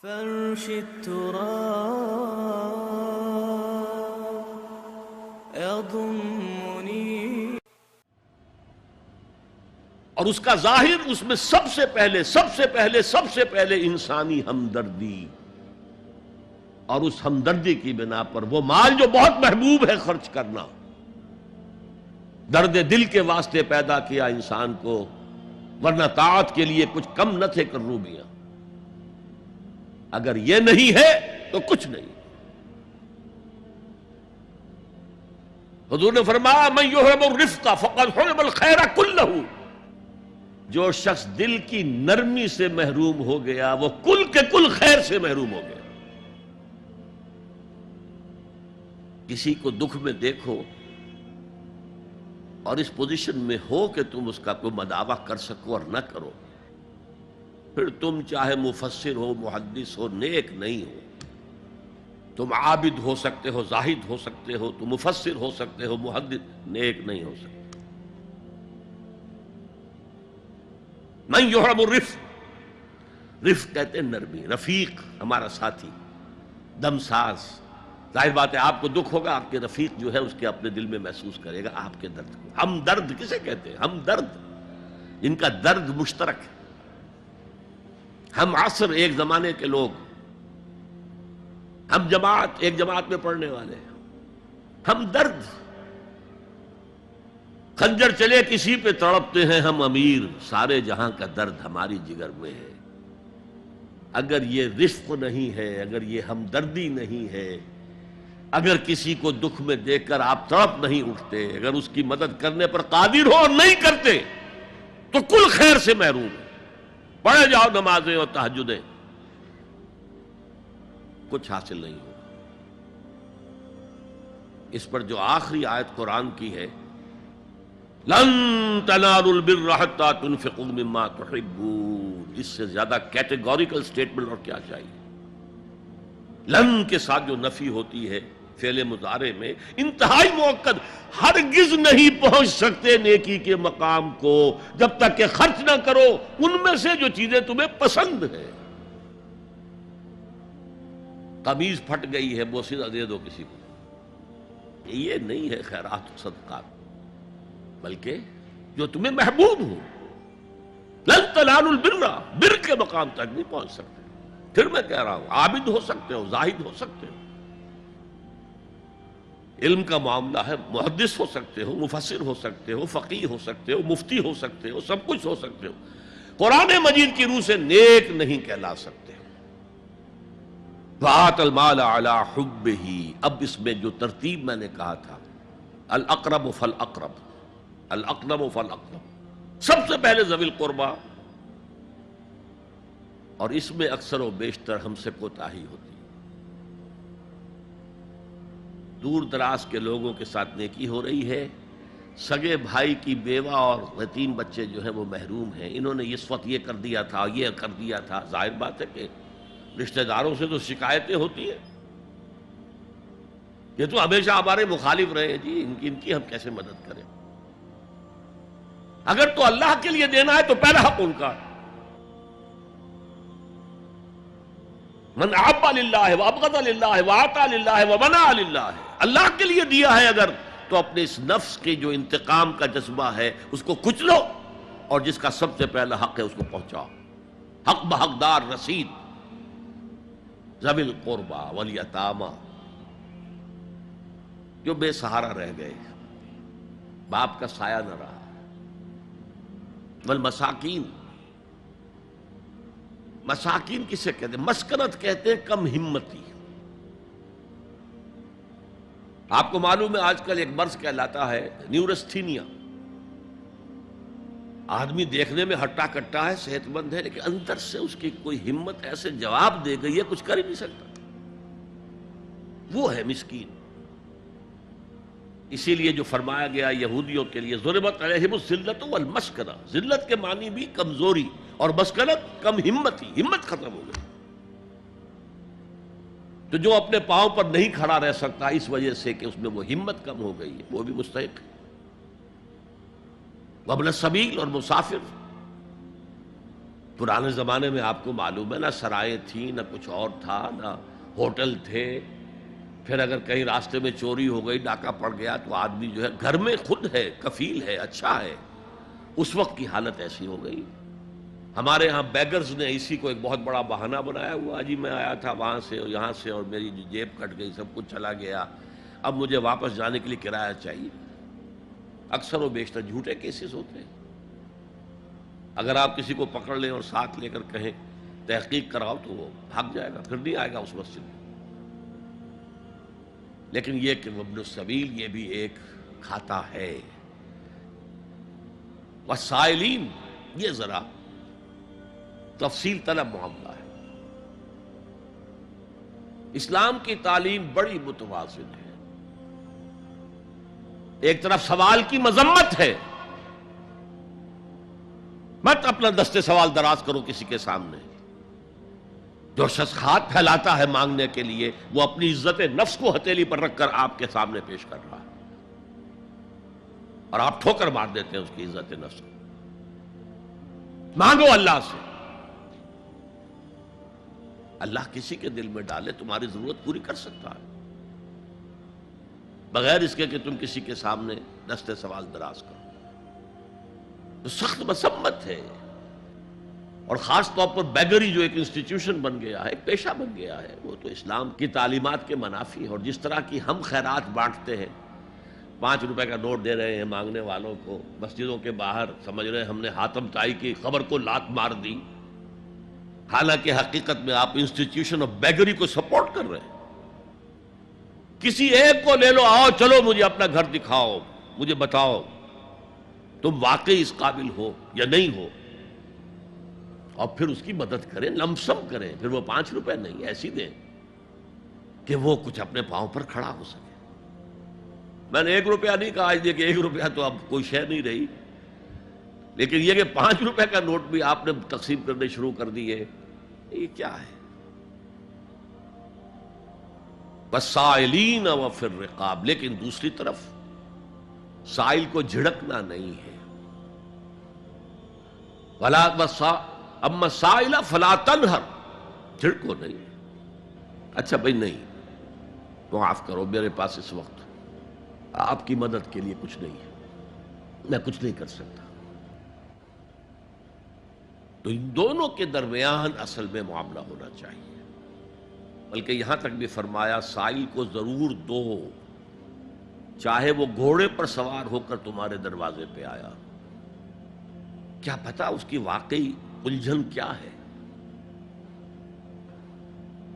فرش التراب يضمني. اور اس کا ظاہر اس میں سب سے پہلے انسانی ہمدردی، اور اس ہمدردی کی بنا پر وہ مال جو بہت محبوب ہے خرچ کرنا. درد دل کے واسطے پیدا کیا انسان کو، ورنہ طاعت کے لیے کچھ کم نہ تھے کروبیاں. اگر یہ نہیں ہے تو کچھ نہیں. حضور نے فرمایا من یحرم الرفق فقد حرم الخیر کلہ. جو شخص دل کی نرمی سے محروم ہو گیا وہ کل کے کل خیر سے محروم ہو گیا. کسی کو دکھ میں دیکھو اور اس پوزیشن میں ہو کہ تم اس کا کوئی مداوع کر سکو اور نہ کرو، پھر تم چاہے مفسر ہو، محدث ہو، نیک نہیں ہو. تم عابد ہو سکتے ہو، زاہد ہو سکتے ہو، تم مفسر ہو سکتے ہو، محدث، نیک نہیں ہو سکتے. من یحرم الرفق، رفق کہتے ہیں نرمی. رفیق ہمارا ساتھی، دم ساز. ظاہر بات ہے آپ کو دکھ ہوگا، آپ کے رفیق جو ہے اس کے اپنے دل میں محسوس کرے گا آپ کے درد کو. ہم درد کسے کہتے ہیں؟ ہم درد جن کا درد مشترک ہے. ہم عصر ایک زمانے کے لوگ، ہم جماعت ایک جماعت میں پڑھنے والے ہیں. ہم درد، خنجر چلے کسی پہ تڑپتے ہیں ہم امیر، سارے جہاں کا درد ہماری جگر میں ہے. اگر یہ رفق نہیں ہے، اگر یہ ہمدردی نہیں ہے، اگر کسی کو دکھ میں دیکھ کر آپ تڑپ نہیں اٹھتے، اگر اس کی مدد کرنے پر قادر ہو اور نہیں کرتے تو کل خیر سے محروم ہے. پڑھے جاؤ نمازیں اور تہجدیں، کچھ حاصل نہیں ہوگا. اس پر جو آخری آیت قرآن کی ہے، لن تنالوا البر حتى تنفقوا مما تحبون، اس سے زیادہ کیٹیگوریکل سٹیٹمنٹ اور کیا چاہیے. لن کے ساتھ جو نفی ہوتی ہے فعل مضارع میں، انتہائی مؤکد. ہرگز نہیں پہنچ سکتے نیکی کے مقام کو جب تک کہ خرچ نہ کرو ان میں سے جو چیزیں تمہیں پسند ہیں. قمیض پھٹ گئی ہے، بوسیدہ دے دو کسی کو، یہ نہیں ہے خیرات و صدقات، بلکہ جو تمہیں محبوب ہو. لن تنالوا البر، بر کے مقام تک نہیں پہنچ سکتے. پھر میں کہہ رہا ہوں عابد ہو سکتے ہو، زاہد ہو سکتے ہو، علم کا معاملہ ہے، محدث ہو سکتے ہو، مفسر ہو سکتے ہو، فقیہ ہو سکتے ہو، مفتی ہو سکتے ہو، سب کچھ ہو سکتے ہو. قرآن مجید کی روح سے نیک نہیں کہلا سکتے. وَآتَ الْمَالَ عَلَى حُبِّهِ، اب اس میں جو ترتیب میں نے کہا تھا، الْأَقْرَبُ فَالْأَقْرَبُ، الْأَقْرَبُ فَالْأَقْرَبُ، سب سے پہلے ذوی القربیٰ. اور اس میں اکثر و بیشتر ہم سے کوتاہی ہوتی ہے. دور دراز کے لوگوں کے ساتھ نیکی ہو رہی ہے، سگے بھائی کی بیوہ اور یتیم بچے جو ہیں وہ محروم ہیں. انہوں نے اس وقت یہ کر دیا تھا، یہ کر دیا تھا. ظاہر بات ہے کہ رشتہ داروں سے تو شکایتیں ہوتی ہیں، یہ تو ہمیشہ ہمارے مخالف رہے ہیں جی، ان کی ہم کیسے مدد کریں. اگر تو اللہ کے لیے دینا ہے تو پہلا حق ان کا ہے. من احب للہ وابغض للہ واعطى للہ ومنع للہ، اللہ کے لیے دیا ہے اگر تو اپنے اس نفس کے جو انتقام کا جذبہ ہے اس کو کچلو، اور جس کا سب سے پہلا حق ہے اس کو پہنچاؤ. حق بحقدار رسید، ذوی القربى والیتامى، جو بے سہارا رہ گئے، باپ کا سایہ نہ رہا، والمساکین. مساکین کسے کہتے ہیں؟ مسکنت کہتے ہیں کم ہمتی. آپ کو معلوم ہے آج کل ایک مرض کہلاتا ہے نیورستھینیا. آدمی دیکھنے میں ہٹا کٹا ہے، صحت مند ہے، لیکن اندر سے اس کی کوئی ہمت ایسے جواب دے گئی ہے کچھ کر ہی نہیں سکتا. وہ ہے مسکین. اسی لیے جو فرمایا گیا یہودیوں کے لیے ضربت علیہم الذلۃ والمسکنہ، ذلت کے معنی بھی کمزوری اور مسکنت کم ہمتی، ہمت ختم ہو گئی. تو جو اپنے پاؤں پر نہیں کھڑا رہ سکتا اس وجہ سے کہ اس میں وہ ہمت کم ہو گئی ہے، وہ بھی مستحق ہے. وابن السبیل، اور مسافر. پرانے زمانے میں آپ کو معلوم ہے نہ سرائیں تھیں، نہ کچھ اور تھا، نہ ہوٹل تھے. پھر اگر کہیں راستے میں چوری ہو گئی، ڈاکہ پڑ گیا، تو آدمی جو ہے گھر میں خود ہے، کفیل ہے، اچھا ہے. اس وقت کی حالت ایسی ہو گئی. ہمارے ہاں بیگرز نے اسی کو ایک بہت بڑا بہانہ بنایا ہوا، جی میں آیا تھا وہاں سے اور یہاں سے اور میری جیب کٹ گئی، سب کچھ چلا گیا، اب مجھے واپس جانے کے لیے کرایہ چاہیے. اکثر و بیشتر جھوٹے کیسز ہوتے ہیں. اگر آپ کسی کو پکڑ لیں اور ساتھ لے کر کہیں تحقیق کراؤ تو وہ بھاگ جائے گا، پھر نہیں آئے گا اس مسجد میں. لیکن یہ کہ ابن السبیل یہ بھی ایک کھاتا ہے. والسائلین یہ ذرا تفصیل طلب معاملہ ہے. اسلام کی تعلیم بڑی متوازن ہے. ایک طرف سوال کی مذمت ہے، مت اپنا دستے سوال دراز کرو کسی کے سامنے. جو شخص ہاتھ پھیلاتا ہے مانگنے کے لیے وہ اپنی عزت نفس کو ہتھیلی پر رکھ کر آپ کے سامنے پیش کر رہا ہے، اور آپ ٹھوکر مار دیتے ہیں اس کی عزت نفس کو. مانگو اللہ سے، اللہ کسی کے دل میں ڈالے تمہاری ضرورت پوری کر سکتا ہے، بغیر اس کے کہ تم کسی کے سامنے دستے سوال دراز کرو. تو سخت مذمت ہے. اور خاص طور پر بیگری جو ایک انسٹیٹیوشن بن گیا ہے، ایک پیشہ بن گیا ہے، وہ تو اسلام کی تعلیمات کے منافی ہے. اور جس طرح کی ہم خیرات بانٹتے ہیں، 5 روپے کا نوٹ دے رہے ہیں مانگنے والوں کو مسجدوں کے باہر، سمجھ رہے ہیں ہم نے حاتم طائی کی خبر کو لات مار دی، حالانکہ حقیقت میں آپ انسٹیٹیوشن آف بیگری کو سپورٹ کر رہے ہیں. کسی ایک کو لے لو، آؤ چلو مجھے اپنا گھر دکھاؤ، مجھے بتاؤ تم واقعی اس قابل ہو یا نہیں ہو، اور پھر اس کی مدد کریں، لمسم کریں. پھر وہ 5 روپے نہیں ایسی دیں کہ وہ کچھ اپنے پاؤں پر کھڑا ہو سکے. میں نے 1 روپیہ نہیں کہا، آج دیکھیں 1 روپیہ تو اب کوئی شے نہیں رہی، لیکن یہ کہ 5 روپے کا نوٹ بھی آپ نے تقسیم کرنے شروع کر دیے، یہ کیا ہے؟ والسائلین وفی الرقاب. لیکن دوسری طرف سائل کو جھڑکنا نہیں ہے. اما سائل فلا تنہر، جھڑکو نہیں. اچھا بھائی نہیں، معاف کرو میرے پاس اس وقت آپ کی مدد کے لیے کچھ نہیں ہے، میں کچھ نہیں کر سکتا. تو ان دونوں کے درمیان اصل میں معاملہ ہونا چاہیے. بلکہ یہاں تک بھی فرمایا سائل کو ضرور دو، چاہے وہ گھوڑے پر سوار ہو کر تمہارے دروازے پہ آیا. کیا پتا اس کی واقعی الجھن کیا ہے.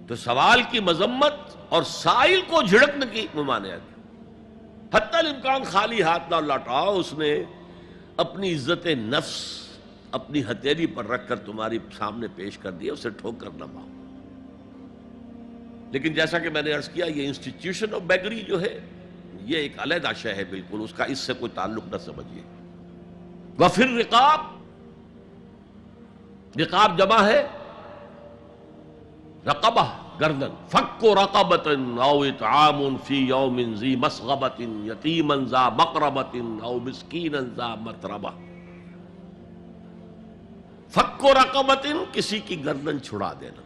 تو سوال کی مذمت اور سائل کو جھڑکنے کی ممانعت. حتی الامکان خالی ہاتھ نہ لوٹاؤ. اس نے اپنی عزت نفس اپنی ہتھیلی پر رکھ کر تمہاری سامنے پیش کر دیا، اسے ٹھوکر نہ مارو. لیکن جیسا کہ میں نے عرض کیا، یہ انسٹیٹیوشن آف بیگری جو ہے یہ ایک علیحدہ شے ہے، بالکل اس کا اس سے کوئی تعلق نہ سمجھیے. وفی الرقاب، رقاب جمع ہے رقبہ، گردن. فک رقبۃ او اطعام فی یوم ذی مسغبۃ یتیما ذا مقربۃ او مسکینا ذا متربہ. فک رقبۃ، کسی کی گردن چھڑا دینا.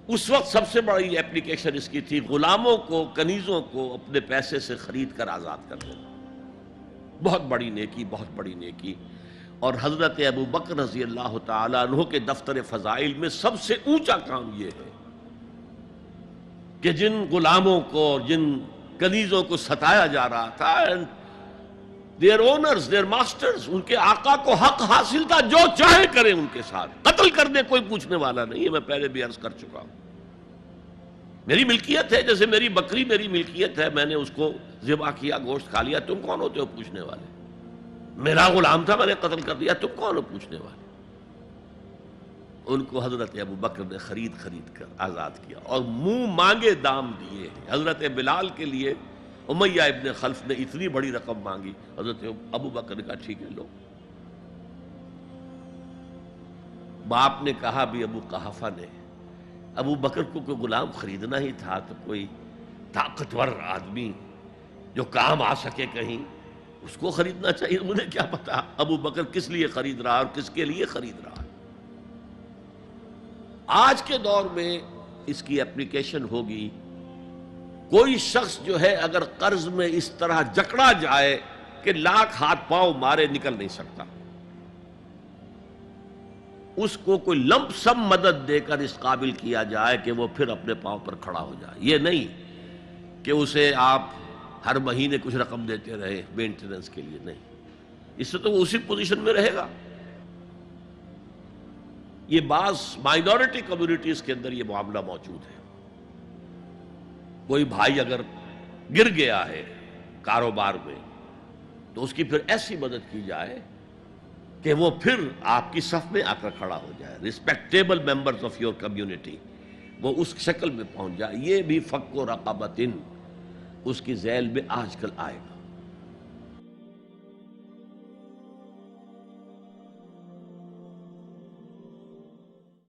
اس وقت سب سے بڑی اپلیکیشن اس کی تھی غلاموں کو، کنیزوں کو اپنے پیسے سے خرید کر آزاد کر دینا. بہت بڑی نیکی، بہت بڑی نیکی. اور حضرت ابو بکر رضی اللہ تعالیٰ عنہ کے دفتر فضائل میں سب سے اونچا کام یہ ہے کہ جن غلاموں کو، جن کنیزوں کو ستایا جا رہا تھا، their owners, their masters، ان کے آقا کو حق حاصل تھا، جو چاہے کریں ان کے ساتھ، قتل کر دے، کوئی پوچھنے والا نہیں ہے. میں پہلے بھی عرض کر چکا ہوں، میری ملکیت ہے، جیسے میری بکری میری ملکیت ہے، میں نے اس کو ذبح کیا، گوشت کھا لیا، تم کون ہوتے ہو پوچھنے والے؟ میرا غلام تھا، میں نے قتل کر دیا، تم کون ہو پوچھنے والے؟ ان کو حضرت ابو بکر نے خرید کر آزاد کیا اور منہ مانگے دام دیے. حضرت بلال کے لیے امیہ ابن خلف نے اتنی بڑی رقم مانگی، حضرت ابو بکر نے کہا ٹھیک ہے لو. باپ نے کہا بھی، ابو قحافہ نے، ابو بکر کو کوئی غلام خریدنا ہی تھا تو کوئی طاقتور آدمی جو کام آ سکے کہیں، اس کو خریدنا چاہیے. مجھے کیا پتا ابو بکر کس لیے خرید رہا اور کس کے لیے خرید رہا. آج کے دور میں اس کی اپلیکیشن ہوگی، کوئی شخص جو ہے اگر قرض میں اس طرح جکڑا جائے کہ لاکھ ہاتھ پاؤں مارے نکل نہیں سکتا، اس کو کوئی لمپ سم مدد دے کر اس قابل کیا جائے کہ وہ پھر اپنے پاؤں پر کھڑا ہو جائے. یہ نہیں کہ اسے آپ ہر مہینے کچھ رقم دیتے رہے مینٹیننس کے لیے، نہیں، اس سے تو وہ اسی پوزیشن میں رہے گا. یہ بعض مائنورٹی کمیونٹیز کے اندر یہ معاملہ موجود ہے. کوئی بھائی اگر گر گیا ہے کاروبار میں تو اس کی پھر ایسی مدد کی جائے کہ وہ پھر آپ کی صف میں آ کر کھڑا ہو جائے، respectable members of your community, وہ اس شکل میں پہنچ جائے. یہ بھی فک و رقبۃ اس کی ذیل میں آج کل آئے گا.